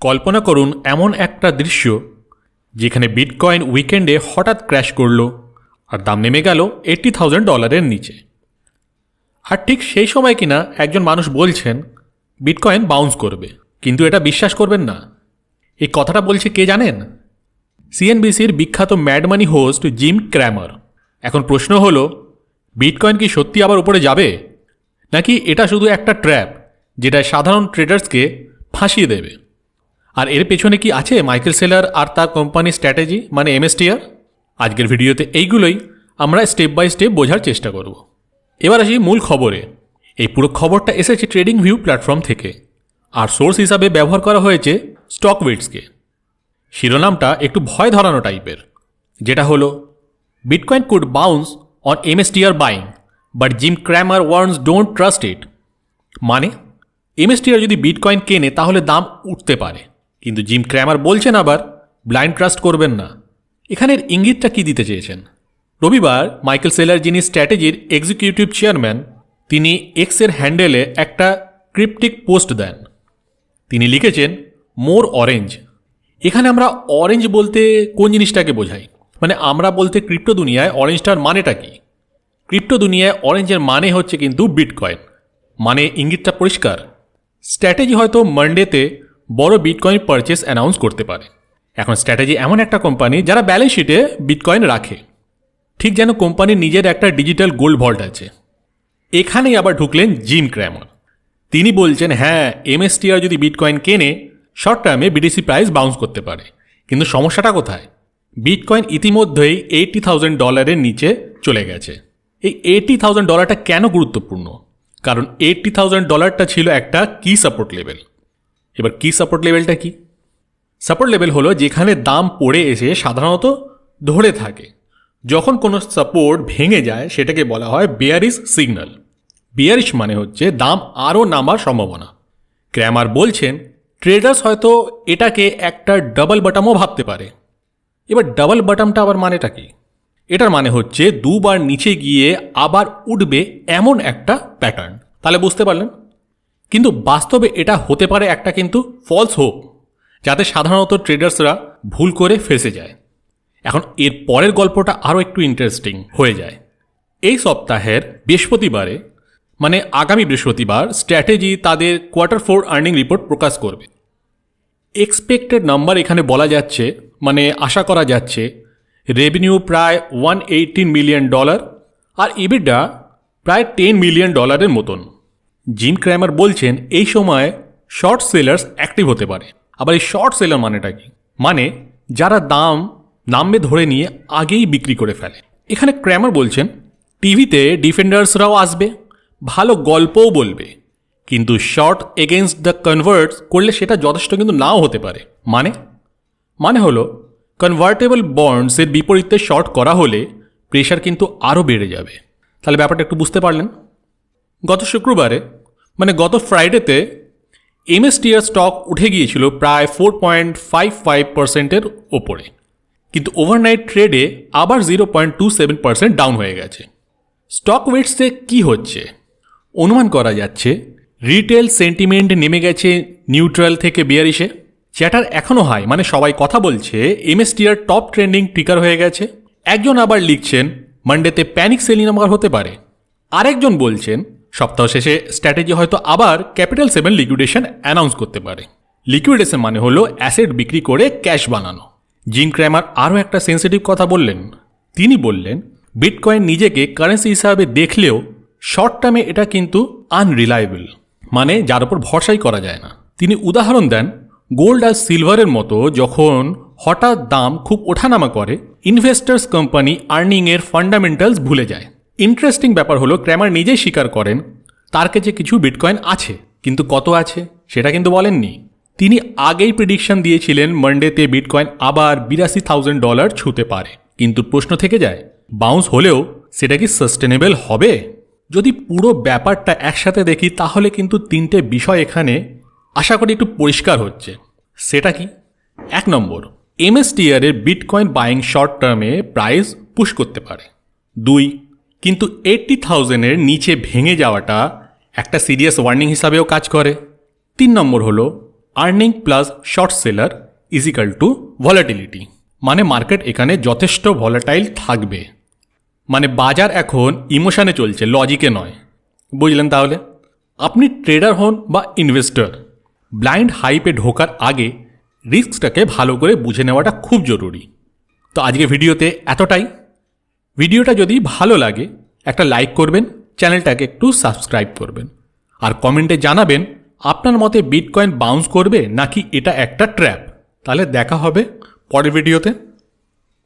কল্পনা করুন এমন একটা দৃশ্য যেখানে বিটকয়েন উইকেন্ডে হঠাৎ ক্র্যাশ করল আর দাম নেমে গেল $80,000 নিচে। আর ঠিক সেই সময় কিনা একজন মানুষ বলছেন বিটকয়েন বাউন্স করবে, কিন্তু এটা বিশ্বাস করবেন না। এই কথাটা বলছে কে জানেন? সিএনবিসির বিখ্যাত ম্যাড মানি হোস্ট জিম ক্র্যামার। এখন প্রশ্ন হলো, বিটকয়েন কি সত্যি আবার উপরে যাবে, নাকি এটা শুধু একটা ট্র্যাপ যেটা সাধারণ ট্রেডার্সকে ফাঁসিয়ে দেবে? আর এর পেছনে কি আছে মাইকেল সেলার আর তার কোম্পানির স্ট্র্যাটেজি মানে এমএসটিআর? আজকের ভিডিওতে এইগুলোই আমরা স্টেপ বাই স্টেপ বোঝার চেষ্টা করব। এবার আসি মূল খবরে। এই পুরো খবরটা এসেছে ট্রেডিং ভিউ প্ল্যাটফর্ম থেকে, আর সোর্স হিসাবে ব্যবহার করা হয়েছে স্টকওয়েটসকে। শিরোনামটা একটু ভয় ধরানো টাইপের, যেটা হলো Bitcoin could bounce on MSTR buying but Jim Cramer warns don't trust it. মানে এমএসটিআর যদি বিটকয়েন কেনে তাহলে দাম উঠতে পারে, কিন্তু জিম ক্র্যামার বলছেন আবার ব্লাইন্ড ট্রাস্ট করবেন না। এখানের ইঙ্গিতটা কি দিতে চেয়েছেন? রবিবার মাইকেল সেলার, যিনি স্ট্র্যাটেজির এক্সিকিউটিভ চেয়ারম্যান, তিনি এক্সের হ্যান্ডেলে একটা ক্রিপ্টিক পোস্ট দেন। তিনি লিখেছেন মোর অরেঞ্জ। এখানে আমরা অরেঞ্জ বলতে কোন জিনিসটাকে বোঝাই? মানে আমরা বলতে ক্রিপ্টো দুনিয়ায় অরেঞ্জটার মানেটা কি? ক্রিপ্টো দুনিয়ায় অরেঞ্জের মানে হচ্ছে কিন্তু বিটকয়েন। মানে ইঙ্গিতটা পরিষ্কার। স্ট্র্যাটেজি হয়তো মানডেতে বড় বিটকয়েন পারচেস অ্যানাউন্স করতে পারে। এখন স্ট্র্যাটেজি এমন একটা কোম্পানি যারা ব্যালেন্স শিটে বিটকয়েন রাখে, ঠিক যেন কোম্পানির নিজের একটা ডিজিটাল গোল্ড ভল্ট আছে। এখানেই আবার ঢুকলেন জিম ক্র্যামার। তিনি বলছেন হ্যাঁ, এমএসটিআর যদি বিটকয়েন কেনে শর্ট টার্মে বিটিসি প্রাইস বাউন্স করতে পারে, কিন্তু সমস্যাটা কোথায়? বিটকয়েন ইতিমধ্যেই $80,000 নিচে চলে গেছে। এই $80,000 কেন গুরুত্বপূর্ণ? কারণ $80,000 ছিল একটা কি সাপোর্ট লেভেল। এবার কি সাপোর্ট লেভেলটা কি? সাপোর্ট লেভেল হলো যেখানে দাম পড়ে এসে সাধারণত ধরে থাকে। যখন কোনো সাপোর্ট ভেঙে যায় সেটাকে বলা হয় বেয়ারিশ সিগন্যাল। বেয়ারিশ মানে হচ্ছে দাম আরও নামার সম্ভাবনা। ক্র্যামার বলছেন ট্রেডার্স হয়তো এটাকে একটা ডাবল বটমও ভাবতে পারে। এবার ডাবল বটমটা আবার মানেটা কি? এটার মানে হচ্ছে দুবার নিচে গিয়ে আবার উঠবে এমন একটা প্যাটার্ন। তাহলে বুঝতে পারলেন? কিন্তু বাস্তবে এটা হতে পারে একটা কিন্তু ফলস হোপ, যাতে সাধারণত ট্রেডার্সরা ভুল করে ফেসে যায়। এখন এর পরের গল্পটা আরও একটু ইন্টারেস্টিং হয়ে যায়। এই সপ্তাহের বৃহস্পতিবারে, মানে আগামী বৃহস্পতিবার, স্ট্র্যাটেজি তাদের Q4 আর্নিং রিপোর্ট প্রকাশ করবে। এক্সপেক্টেড নাম্বার এখানে বলা যাচ্ছে, মানে আশা করা যাচ্ছে রেভিনিউ প্রায় $118 মিলিয়ন আর ইবিডা প্রায় $10 মিলিয়ন মতন। জিম ক্র্যামার বলছেন এই সময় শর্ট সেলার্স অ্যাক্টিভ হতে পারে। আবার এই শর্ট সেলার মানেটা কি? মানে যারা দাম নামবে ধরে নিয়ে আগেই বিক্রি করে ফেলে। এখানে ক্র্যামার বলছেন টিভিতে ডিফেন্ডার্সরাও আসবে, ভালো গল্পও বলবে, কিন্তু শর্ট এগেনস্ট দ্য কনভার্টস করলে সেটা যথেষ্ট কিন্তু নাও হতে পারে। মানে হলো কনভার্টেবল বন্ডসের বিপরীতে শর্ট করা হলে প্রেশার কিন্তু আরও বেড়ে যাবে। তাহলে ব্যাপারটা একটু বুঝতে পারলেন? গত শুক্রবারে, মানে গত ফ্রাইডেতে, এমএসটিআর স্টক উঠে গিয়েছিল প্রায় 4.55%-এর ওপরে, কিন্তু ওভারনাইট ট্রেডে আবার 0.27% ডাউন হয়ে গেছে। স্টকওয়েটসে কি হচ্ছে? অনুমান করা যাচ্ছে রিটেল সেন্টিমেন্ট নেমে গেছে নিউট্রাল থেকে বিয়ারিশে। চ্যাটার এখনও হাই, মানে সবাই কথা বলছে এমএসটিআর টপ ট্রেন্ডিং ট্রিগার হয়ে গেছে। একজন আবার লিখছেন মানডেতে প্যানিক সেলিং নাম্বার হতে পারে। আরেকজন বলছেন সপ্তাহ শেষে স্ট্র্যাটেজি হয়তো আবার ক্যাপিটাল 7 লিকুইডেশন অ্যানাউন্স করতে পারে। লিকুইডেশন মানে হলো অ্যাসেট বিক্রি করে ক্যাশ বানানো। জিম ক্র্যামার আরও একটা সেন্সিটিভ কথা বললেন। তিনি বললেন বিটকয়েন নিজেকে কারেন্সি হিসাবে দেখলেও শর্ট টার্মে এটা কিন্তু আনরিলায়েবল, মানে যার উপর ভরসাই করা যায় না। তিনি উদাহরণ দেন গোল্ড আর সিলভারের মতো, যখন হঠাৎ দাম খুব ওঠানামা করে ইনভেস্টার্স কোম্পানি আর্নিংয়ের ফান্ডামেন্টালস ভুলে যায়। ইন্টারেস্টিং ব্যাপার হলো ক্র্যামার নিজেই স্বীকার করেন তার কাছে কিছু বিটকয়েন আছে, কিন্তু কত আছে সেটা কিন্তু বলেননি। তিনি আগেই প্রেডিকশন দিয়েছিলেন মানডেতে বিটকয়েন আবার $82,000 ছুঁতে পারে, কিন্তু প্রশ্ন থেকে যায় বাউন্স হলেও সেটা কি সাস্টেনেবল হবে? যদি পুরো ব্যাপারটা একসাথে দেখি তাহলে কিন্তু তিনটে বিষয় এখানে আশা করি একটু পরিষ্কার হচ্ছে। সেটা কি? 1 নম্বর, এমএসটিআর এর বিটকয়েন বাইং শর্ট টার্মে প্রাইস পুশ করতে পারে। 2, কিন্তু 80,000-এর নিচে ভেঙে যাওয়াটা একটা সিরিয়াস ওয়ার্নিং হিসাবেও কাজ করে। 3 নম্বর হলো earning plus short seller is equal to volatility. মানে মার্কেট এখানে যথেষ্ট ভলাটাইল থাকবে। মানে বাজার এখন ইমোশনে চলছে, লজিকে নয়। বুঝলেন তাহলে? আপনি ট্রেডার হন বা ইনভেস্টর, ব্লাইন্ড হাইপে ঢোকার আগে রিস্কটাকে ভালো করে বুঝে নেওয়াটা খুব জরুরি। তো আজকে ভিডিওতে এতটাই। ভিডিওটা যদি ভালো লাগে একটা লাইক করবেন, চ্যানেলটাকে একটু সাবস্ক্রাইব করবেন, আর কমেন্টে জানাবেন আপনার মতে বিটকয়েন বাউন্স করবে নাকি এটা একটা ট্র্যাপ। তাহলে দেখা হবে পরের ভিডিওতে।